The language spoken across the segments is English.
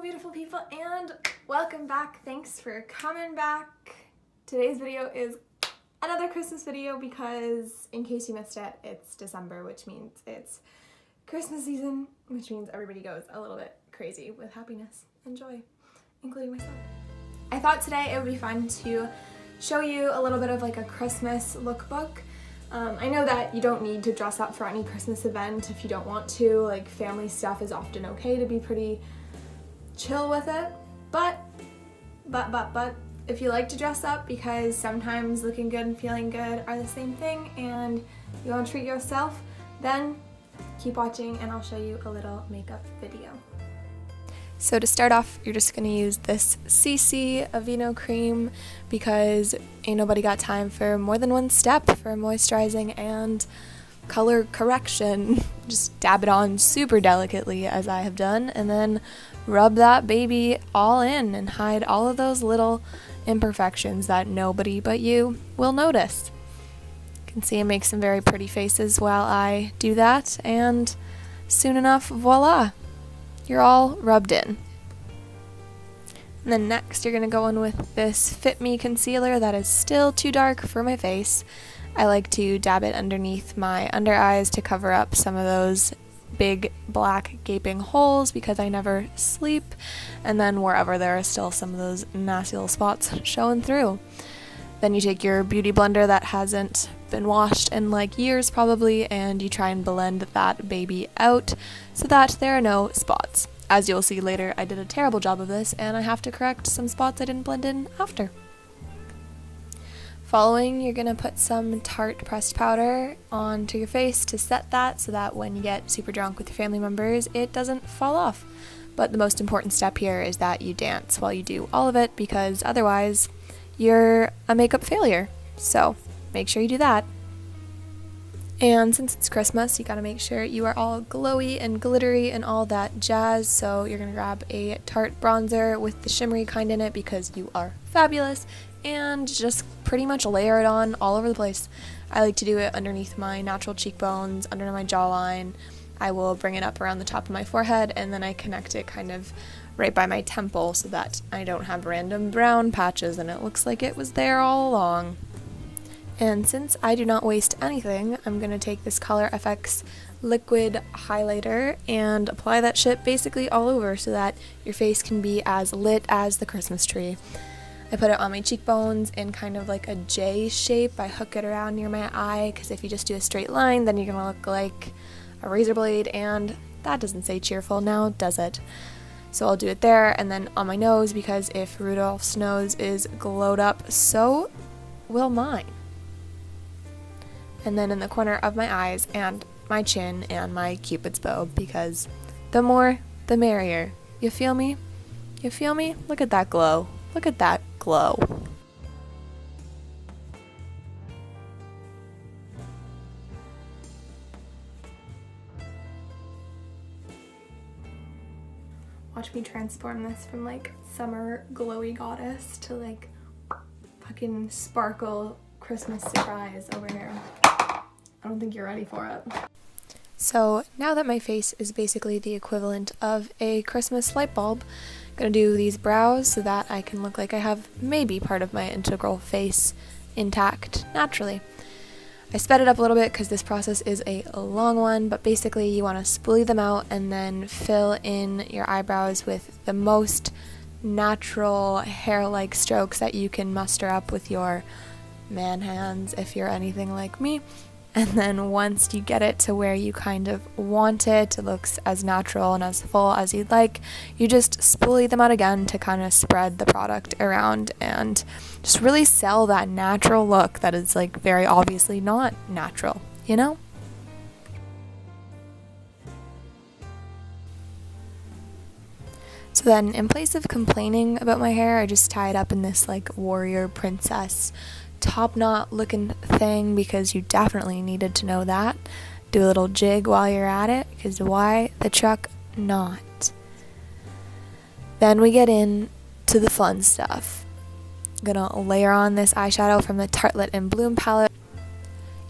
beautiful people, and welcome back. Thanks for coming back. Today's video is another Christmas video because, in case you missed it, it's December, which means it's Christmas season, which means everybody goes a little bit crazy with happiness and joy, including myself. I thought today it would be fun to show you a little bit of like a Christmas lookbook. I know that you don't need to dress up for any Christmas event if you don't want to. Like, family stuff is often okay to be pretty chill with it, but if you like to dress up, because sometimes looking good and feeling good are the same thing and you want to treat yourself, then keep watching and I'll show you a little makeup video. So to start off, you're just going to use this CC Aveeno cream because ain't nobody got time for more than one step for moisturizing and color correction. Just dab it on super delicately, as I have done, and then rub that baby all in and hide all of those little imperfections that nobody but you will notice. You can see I make some very pretty faces while I do that, and soon enough, voila! You're all rubbed in. And then next you're going to go in with this Fit Me concealer that is still too dark for my face. I like to dab it underneath my under eyes to cover up some of those big black gaping holes because I never sleep, and then wherever there are still some of those nasty little spots showing through. Then you take your beauty blender that hasn't been washed in like years probably, and you try and blend that baby out so that there are no spots. As you'll see later, I did a terrible job of this and I have to correct some spots I didn't blend in after. Following, you're going to put some Tarte pressed powder onto your face to set that so that when you get super drunk with your family members, it doesn't fall off. But the most important step here is that you dance while you do all of it, because otherwise you're a makeup failure. So make sure you do that. And since it's Christmas, you gotta make sure you are all glowy and glittery and all that jazz. So you're gonna grab a Tarte bronzer with the shimmery kind in it because you are fabulous, and just pretty much layer it on all over the place. I like to do it underneath my natural cheekbones, under my jawline. I will bring it up around the top of my forehead, and then I connect it kind of right by my temple so that I don't have random brown patches and it looks like it was there all along. And since I do not waste anything, I'm going to take this Color FX liquid highlighter and apply that shit basically all over so that your face can be as lit as the Christmas tree. I put it on my cheekbones in kind of like a J shape. I hook it around near my eye because if you just do a straight line, then you're going to look like a razor blade, and that doesn't say cheerful now, does it? So I'll do it there, and then on my nose, because if Rudolph's nose is glowed up, so will mine. And then in the corner of my eyes and my chin and my Cupid's bow, because the more, the merrier. You feel me? You feel me? Look at that glow. Look at that glow. Watch me transform this from like summer glowy goddess to like fucking sparkle Christmas surprise over here. I don't think you're ready for it. So now that my face is basically the equivalent of a Christmas light bulb, I'm gonna do these brows so that I can look like I have maybe part of my integral face intact naturally. I sped it up a little bit because this process is a long one, but basically you want to spoolie them out and then fill in your eyebrows with the most natural hair-like strokes that you can muster up with your man hands if you're anything like me. And then once you get it to where you kind of want it, it looks as natural and as full as you'd like, you just spoolie them out again to kind of spread the product around and just really sell that natural look that is like very obviously not natural, you know? So then in place of complaining about my hair, I just tie it up in this like warrior princess top knot looking thing because you definitely needed to know that. Do a little jig while you're at it, because why the truck not? Then we get in to the fun stuff. I'm gonna layer on this eyeshadow from the Tartelette and Bloom palette.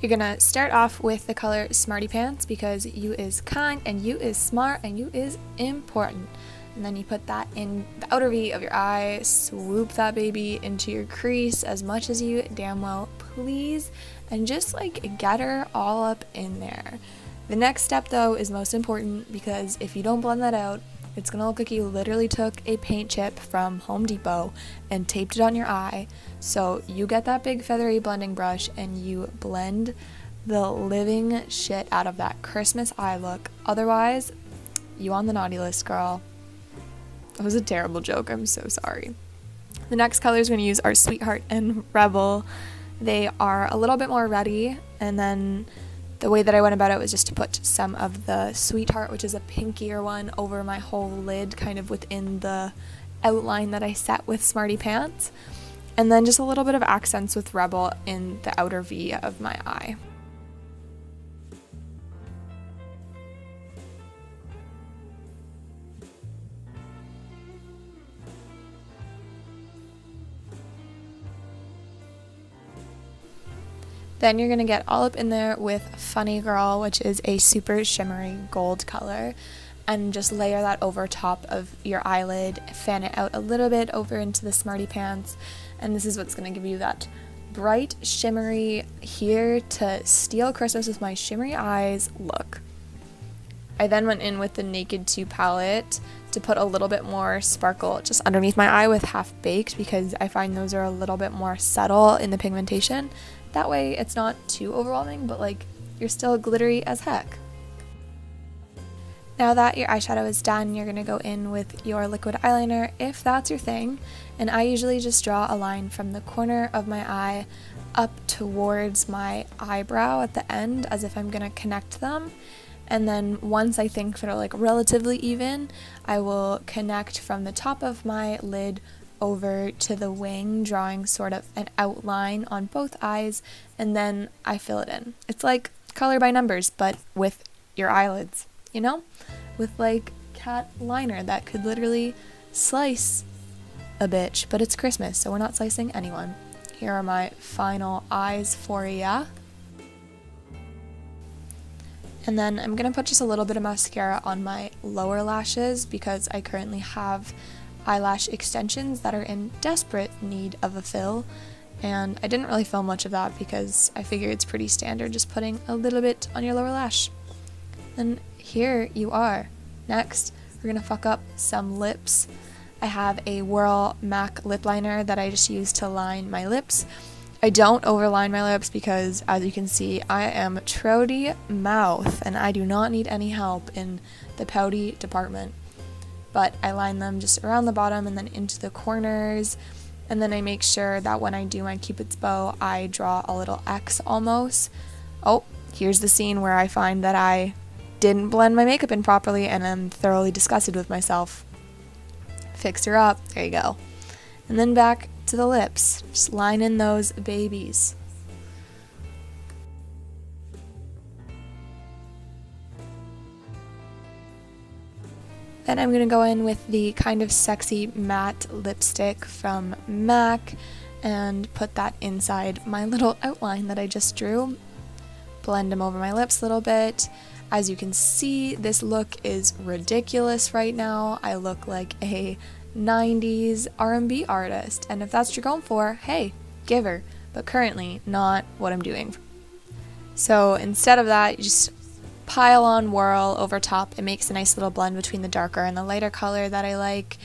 You're gonna start off with the color Smarty Pants because you is kind and you is smart and you is important. And then you put that in the outer V of your eye, swoop that baby into your crease as much as you damn well please, and just like get her all up in there. The next step though is most important, because if you don't blend that out, it's gonna look like you literally took a paint chip from Home Depot and taped it on your eye. So you get that big feathery blending brush and you blend the living shit out of that Christmas eye look. Otherwise, you on the naughty list, girl. That was a terrible joke, I'm so sorry. The next colors we're gonna use are Sweetheart and Rebel. They are a little bit more reddy, and then the way that I went about it was just to put some of the Sweetheart, which is a pinkier one, over my whole lid, kind of within the outline that I set with Smarty Pants, and then just a little bit of accents with Rebel in the outer V of my eye. Then you're going to get all up in there with Funny Girl, which is a super shimmery gold color, and just layer that over top of your eyelid, fan it out a little bit over into the Smarty Pants, and this is what's going to give you that bright, shimmery, here to steal Christmas with my shimmery eyes look. I then went in with the Naked 2 palette to put a little bit more sparkle just underneath my eye with Half Baked, because I find those are a little bit more subtle in the pigmentation. That way it's not too overwhelming, but like you're still glittery as heck. Now that your eyeshadow is done, you're going to go in with your liquid eyeliner if that's your thing, and I usually just draw a line from the corner of my eye up towards my eyebrow at the end as if I'm going to connect them, and then once I think they're like relatively even, I will connect from the top of my lid over to the wing, drawing sort of an outline on both eyes, and then I fill it in. It's like color by numbers, but with your eyelids, you know? With like cat liner that could literally slice a bitch, but it's Christmas, so we're not slicing anyone. Here are my final eyes for ya. And then I'm gonna put just a little bit of mascara on my lower lashes, because I currently have eyelash extensions that are in desperate need of a fill, and I didn't really film much of that because I figure it's pretty standard just putting a little bit on your lower lash. And here you are. Next, we're gonna fuck up some lips. I have a Whirl MAC lip liner that I just use to line my lips. I don't overline my lips because, as you can see, I am trouty mouth and I do not need any help in the pouty department. But I line them just around the bottom and then into the corners, and then I make sure that when I do my Cupid's bow, I draw a little X almost. Oh, here's the scene where I find that I didn't blend my makeup in properly and I'm thoroughly disgusted with myself. Fixed her up, there you go. And then back to the lips, just line in those babies. Then I'm going to go in with the kind of sexy matte lipstick from MAC and put that inside my little outline that I just drew. Blend them over my lips a little bit. As you can see, this look is ridiculous right now. I look like a 90s R&B artist, and if that's what you're going for, hey, give her. But currently, not what I'm doing. So instead of that, you just pile on Whirl over top. It makes a nice little blend between the darker and the lighter color that I like.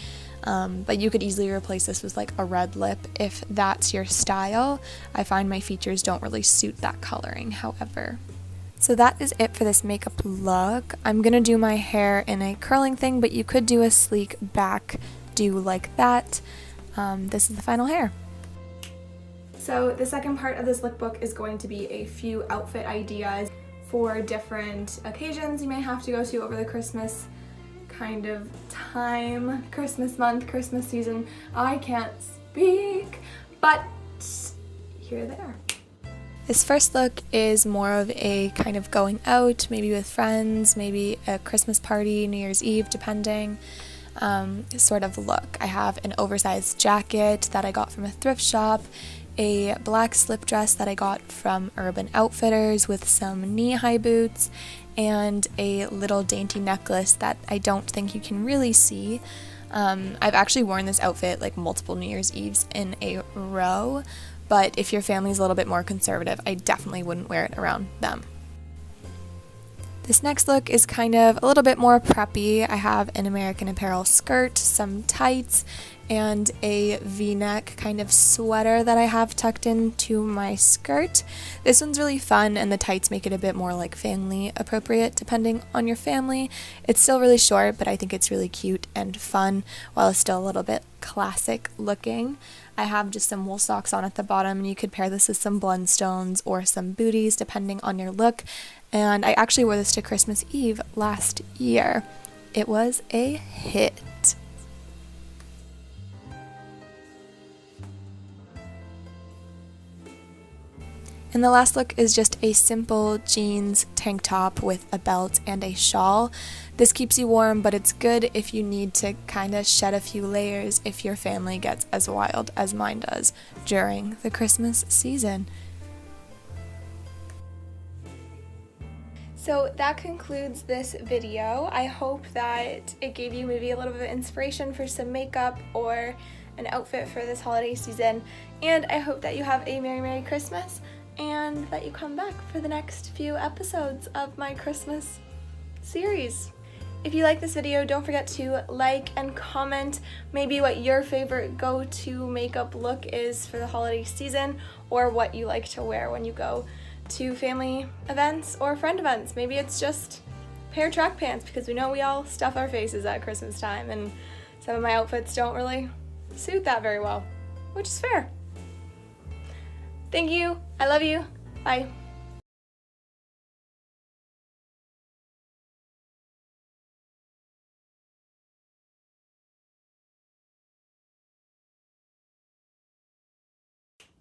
But you could easily replace this with like a red lip if that's your style. I find my features don't really suit that coloring, however. So that is it for this makeup look. I'm gonna do my hair in a curling thing, but you could do a sleek back do like that. This is the final hair. So the second part of this lookbook is going to be a few outfit ideas for different occasions you may have to go to over the Christmas kind of time, Christmas month, Christmas season. I can't speak, but here they are. This first look is more of a kind of going out, maybe with friends, maybe a Christmas party, New Year's Eve, depending, sort of look. I have an oversized jacket that I got from a thrift shop, a black slip dress that I got from Urban Outfitters with some knee-high boots, and a little dainty necklace that I don't think you can really see, I've actually worn this outfit like multiple New Year's Eves in a row, but if your family's a little bit more conservative, I definitely wouldn't wear it around them. This next look is kind of a little bit more preppy. I have an American Apparel skirt, some tights, and a v-neck kind of sweater that I have tucked into my skirt. This one's really fun, and the tights make it a bit more like family appropriate depending on your family. It's still really short, but I think it's really cute and fun while it's still a little bit classic looking. I have just some wool socks on at the bottom, and you could pair this with some Blundstones or some booties depending on your look. And I actually wore this to Christmas Eve last year. It was a hit. And the last look is just a simple jeans tank top with a belt and a shawl. This keeps you warm, but it's good if you need to kind of shed a few layers if your family gets as wild as mine does during the Christmas season. So that concludes this video. I hope that it gave you maybe a little bit of inspiration for some makeup or an outfit for this holiday season. And I hope that you have a Merry Christmas and that you come back for the next few episodes of my Christmas series. If you like this video, don't forget to like and comment maybe what your favorite go-to makeup look is for the holiday season, or what you like to wear when you go to family events or friend events. Maybe it's just a pair of track pants, because we know we all stuff our faces at Christmas time, and some of my outfits don't really suit that very well, which is fair. Thank you. I love you. Bye.